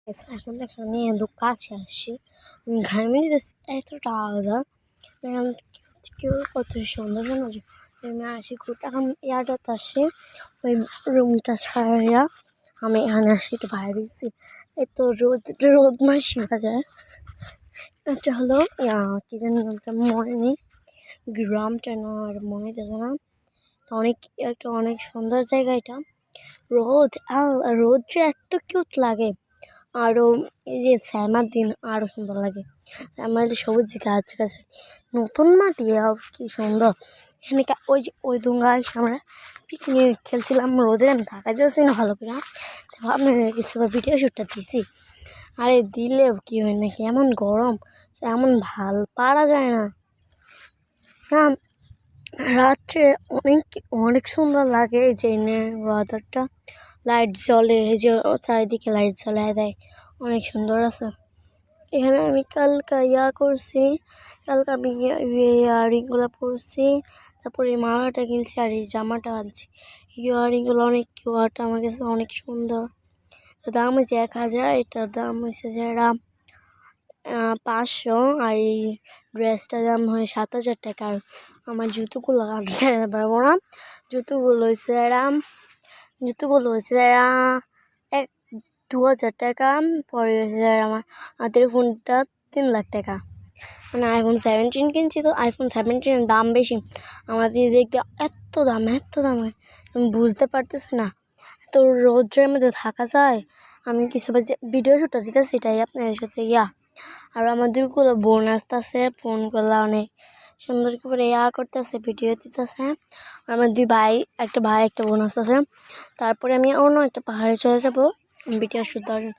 এখন দেখেন আমি এত কাছে আসছি, ঘামে দিতেছি এতটা আলাদা। কেউ কত সুন্দর জানো যে আমি আসি ঘুরতে। এখন এয়ারটাতে আসি ওই রুমটা ছাড়িয়া আমি এখানে আসি একটু বাইরে দিচ্ছি। এত রোদ রোদ মাস শিখা যায়। এটা হলো কি জানি নামটা মনে নেই, গ্রামটা না আর মনে থাকে না। অনেক সুন্দর জায়গা এটা। রোদ যে এত কিউট লাগে। আরও এই যে শ্যামার দিন আরও সুন্দর লাগে। আমার সবুজ গাছ গাছ নতুন মাটি কি সুন্দর। এখানে ওই দুঙ্গা এসে আমরা পিকনিক খেলছিলাম রোদে, আমি ঢাকা দিয়েছি না ভালো করে আপনাদের কিছু ভিডিও শ্যুটটা দিয়েছি। আরে দিলেও কি হয় নাকি, এমন গরম এমন ভাল পারা যায় না। হ্যাঁ, রাত্রে অনেক সুন্দর লাগে এই যে ওয়েদারটা, লাইট জ্বলে, এই যে চারিদিকে লাইট জ্বলায় দেয়, অনেক সুন্দর আছে। এখানে আমি কালকে করছি, কালকে আমি ইয়ারিংগুলো পরছি, তারপরে এই মালাটা কিনছি আর এই জামাটা আনছি। ইয়ারিংগুলো অনেক কিউট, আমার কাছে অনেক সুন্দর। দাম হয়েছে 1000, এটার দাম হয়েছে যারা 500, আর এই ড্রেসটার দাম হয় 7000 টাকা। আর আমার জুতোগুলো আনতে পারবো না, জুতোগুলো হয়েছে যারা 2000 টাকা। পরে হয়েছে আমার হাতের ফোনটা 3 লাখ টাকা। মানে iPhone 17 কিনছি, তো iPhone 17-এর দাম বেশি। আমাদের দেখতে এত দাম আমি বুঝতে পারতেছি না, এত রোদ্রের মধ্যে থাকা যায়। আমি কিছু ভিডিও শ্যুটটা দিতে সেটাই আপনাদের সাথে আর আমার দুইগুলো বোন আসতেছে, ফোনগুলো অনেক সুন্দর করে করতেছে, ভিডিও দিতেছে। আর আমার একটা ভাই একটা বোন আসতেছে। তারপরে আমি অন্য একটা পাহাড়ে চলে যাবো ভিডিও শ্যুট দেওয়ার জন্য।